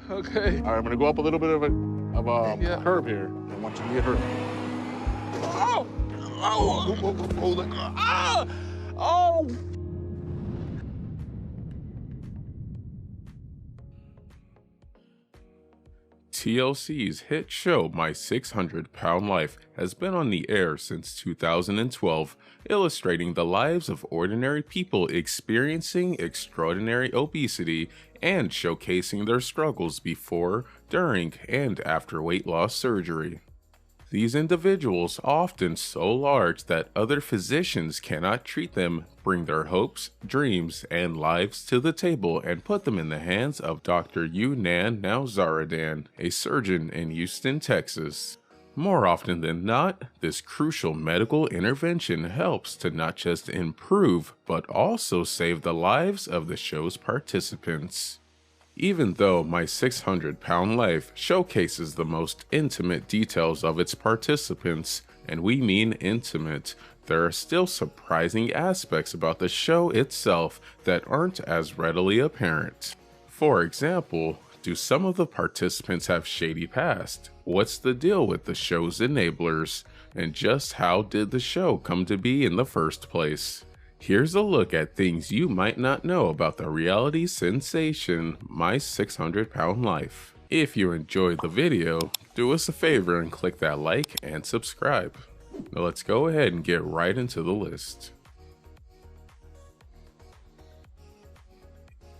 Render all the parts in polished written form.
Okay. All right, I'm gonna go up a little bit of a Yeah. curve here. I want you to get her. Oh! Oh! Ah! Oh! TLC's hit show My 600-Pound Life has been on the air since 2012, illustrating the lives of ordinary people experiencing extraordinary obesity and showcasing their struggles before, during, and after weight loss surgery. These individuals, often so large that other physicians cannot treat them, bring their hopes, dreams, and lives to the table and put them in the hands of Dr. Yunan Zaradan, a surgeon in Houston, Texas. More often than not, this crucial medical intervention helps to not just improve, but also save the lives of the show's participants. Even though My 600-Pound Life showcases the most intimate details of its participants, and we mean intimate, there are still surprising aspects about the show itself that aren't as readily apparent. For example, do some of the participants have shady past? What's the deal with the show's enablers? And just how did the show come to be in the first place? Here's a look at things you might not know about the reality sensation My 600-Pound Life. If you enjoyed the video, do us a favor and click that like and subscribe. Now let's go ahead and get right into the list.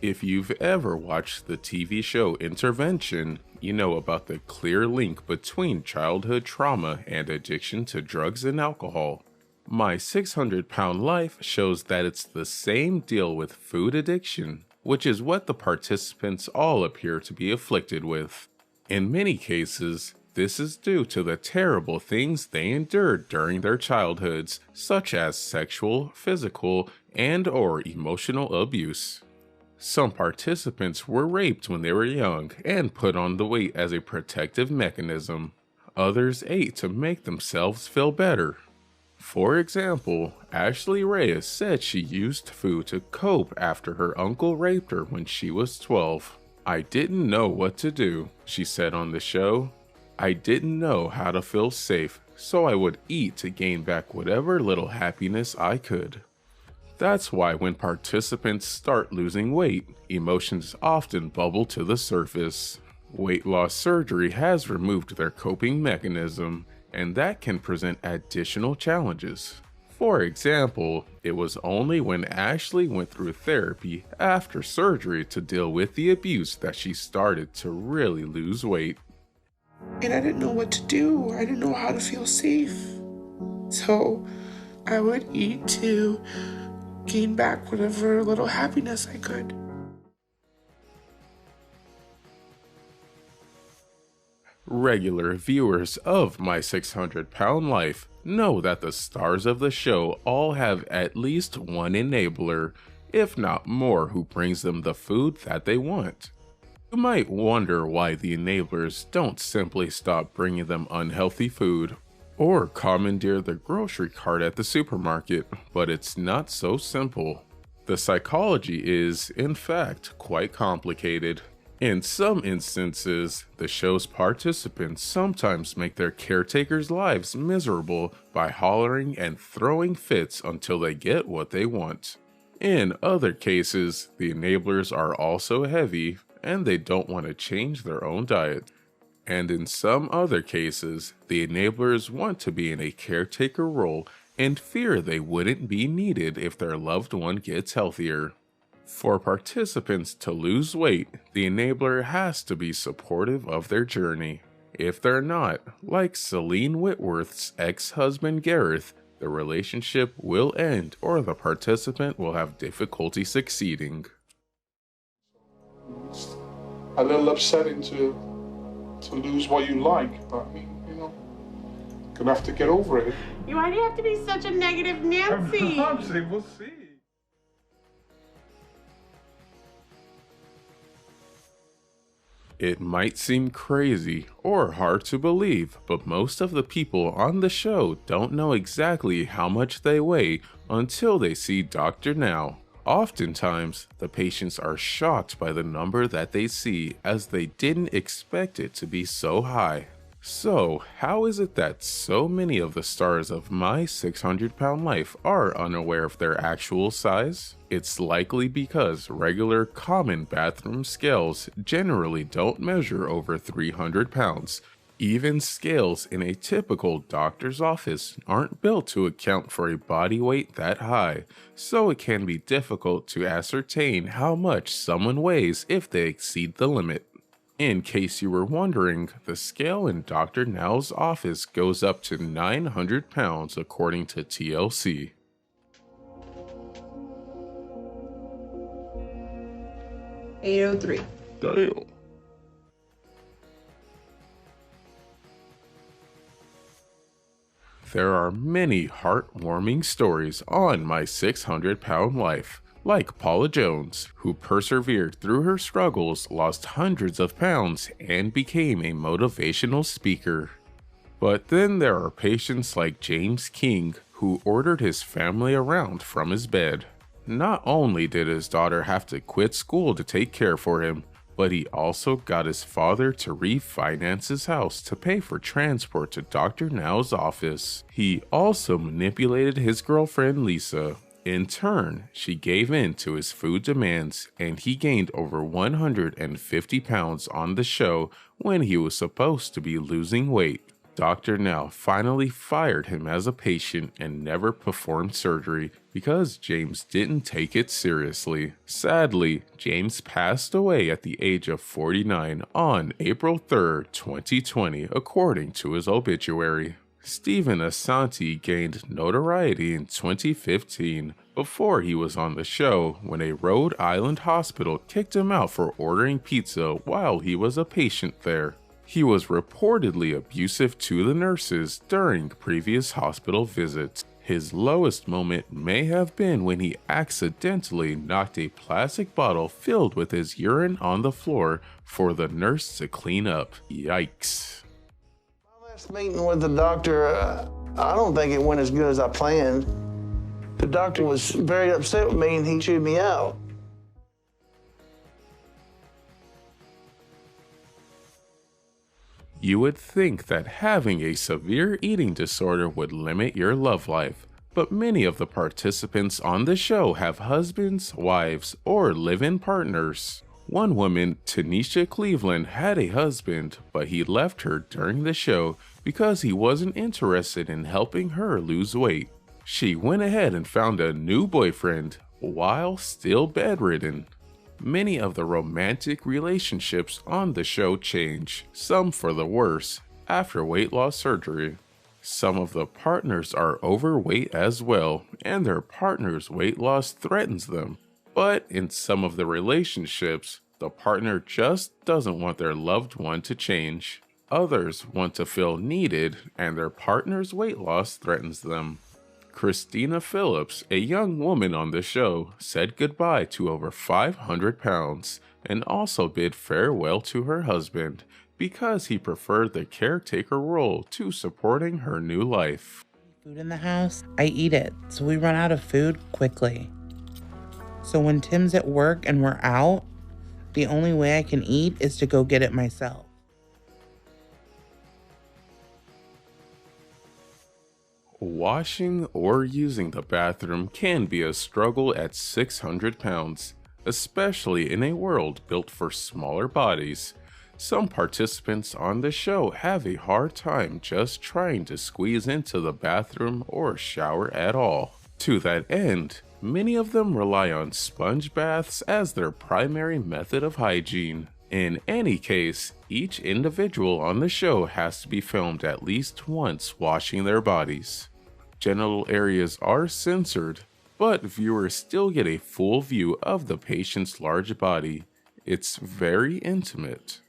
If you've ever watched the TV show Intervention, you know about the clear link between childhood trauma and addiction to drugs and alcohol. My 600-Pound Life shows that it's the same deal with food addiction, which is what the participants all appear to be afflicted with. In many cases, this is due to the terrible things they endured during their childhoods, such as sexual, physical, and/or emotional abuse. Some participants were raped when they were young and put on the weight as a protective mechanism. Others ate to make themselves feel better. For example, Ashley Reyes said she used food to cope after her uncle raped her when she was 12. "I didn't know what to do," she said on the show. "I didn't know how to feel safe, so I would eat to gain back whatever little happiness I could." That's why when participants start losing weight, emotions often bubble to the surface. Weight loss surgery has removed their coping mechanism, and that can present additional challenges. For example, it was only when Ashley went through therapy after surgery to deal with the abuse that she started to really lose weight. And I didn't know what to do. I didn't know how to feel safe. So I would eat to gain back whatever little happiness I could. Regular viewers of My 600-Pound Life know that the stars of the show all have at least one enabler, if not more, who brings them the food that they want. You might wonder why the enablers don't simply stop bringing them unhealthy food or commandeer the grocery cart at the supermarket, but it's not so simple. The psychology is, in fact, quite complicated. In some instances, the show's participants sometimes make their caretakers' lives miserable by hollering and throwing fits until they get what they want. In other cases, the enablers are also heavy and they don't want to change their own diet. And in some other cases, the enablers want to be in a caretaker role and fear they wouldn't be needed if their loved one gets healthier. For participants to lose weight, the enabler has to be supportive of their journey. If they're not, like Celine Whitworth's ex-husband Gareth, the relationship will end or the participant will have difficulty succeeding. It's a little upsetting to lose what you like, but I mean, you know, gonna have to get over it. Why do you have to be such a negative Nancy? We'll see. It might seem crazy or hard to believe, but most of the people on the show don't know exactly how much they weigh until they see Dr. Now. Oftentimes, the patients are shocked by the number that they see as they didn't expect it to be so high. So, how is it that so many of the stars of My 600-Pound Life are unaware of their actual size? It's likely because regular common bathroom scales generally don't measure over 300 pounds. Even scales in a typical doctor's office aren't built to account for a body weight that high, so it can be difficult to ascertain how much someone weighs if they exceed the limit. In case you were wondering, the scale in Dr. Now's office goes up to 900 pounds according to TLC. $803. Damn. There are many heartwarming stories on My 600-Pound Life, like Paula Jones, who persevered through her struggles, lost hundreds of pounds, and became a motivational speaker. But then there are patients like James King, who ordered his family around from his bed. Not only did his daughter have to quit school to take care for him, but he also got his father to refinance his house to pay for transport to Dr. Now's office. He also manipulated his girlfriend Lisa. In turn, she gave in to his food demands, and he gained over 150 pounds on the show when he was supposed to be losing weight. Dr. Now finally fired him as a patient and never performed surgery because James didn't take it seriously. Sadly, James passed away at the age of 49 on April 3, 2020, according to his obituary. Stephen Asante gained notoriety in 2015 before he was on the show when a Rhode Island hospital kicked him out for ordering pizza while he was a patient there. He was reportedly abusive to the nurses during previous hospital visits. His lowest moment may have been when he accidentally knocked a plastic bottle filled with his urine on the floor for the nurse to clean up. Yikes. Last meeting with the doctor, I don't think it went as good as I planned. The doctor was very upset with me and he chewed me out. You would think that having a severe eating disorder would limit your love life, but many of the participants on the show have husbands, wives, or live-in partners. One woman, Tanisha Cleveland, had a husband, but he left her during the show because he wasn't interested in helping her lose weight. She went ahead and found a new boyfriend while still bedridden. Many of the romantic relationships on the show change, some for the worse, after weight loss surgery. Some of the partners are overweight as well, and their partner's weight loss threatens them. But in some of the relationships, the partner just doesn't want their loved one to change. Others want to feel needed, and their partner's weight loss threatens them. Christina Phillips, a young woman on the show, said goodbye to over 500 pounds and also bid farewell to her husband because he preferred the caretaker role to supporting her new life. Food in the house, I eat it, so we run out of food quickly. So when Tim's at work and we're out, the only way I can eat is to go get it myself. Washing or using the bathroom can be a struggle at 600 pounds, especially in a world built for smaller bodies. Some participants on the show have a hard time just trying to squeeze into the bathroom or shower at all. To that end, many of them rely on sponge baths as their primary method of hygiene. In any case, each individual on the show has to be filmed at least once washing their bodies. Genital areas are censored, but viewers still get a full view of the patient's large body. It's very intimate.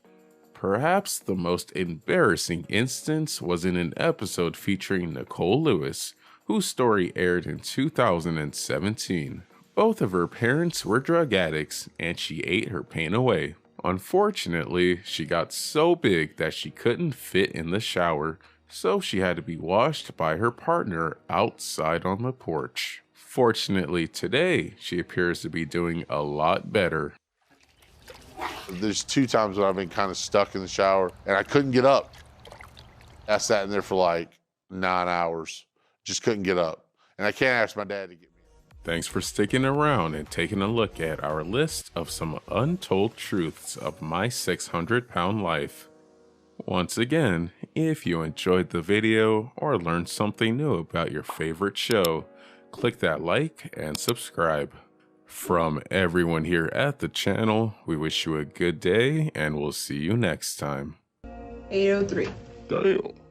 Perhaps the most embarrassing instance was in an episode featuring Nicole Lewis, whose story aired in 2017. Both of her parents were drug addicts, and she ate her pain away. Unfortunately, she got so big that she couldn't fit in the shower, so she had to be washed by her partner outside on the porch. Fortunately, today, she appears to be doing a lot better. There's 2 times when I've been kind of stuck in the shower and I couldn't get up. I sat in there for like 9 hours, just couldn't get up. And I can't ask my dad to get me. Thanks for sticking around and taking a look at our list of some untold truths of my 600-pound life. Once again, if you enjoyed the video or learned something new about your favorite show, click that like and subscribe. From everyone here at the channel, we wish you a good day and we'll see you next time. 803. Damn.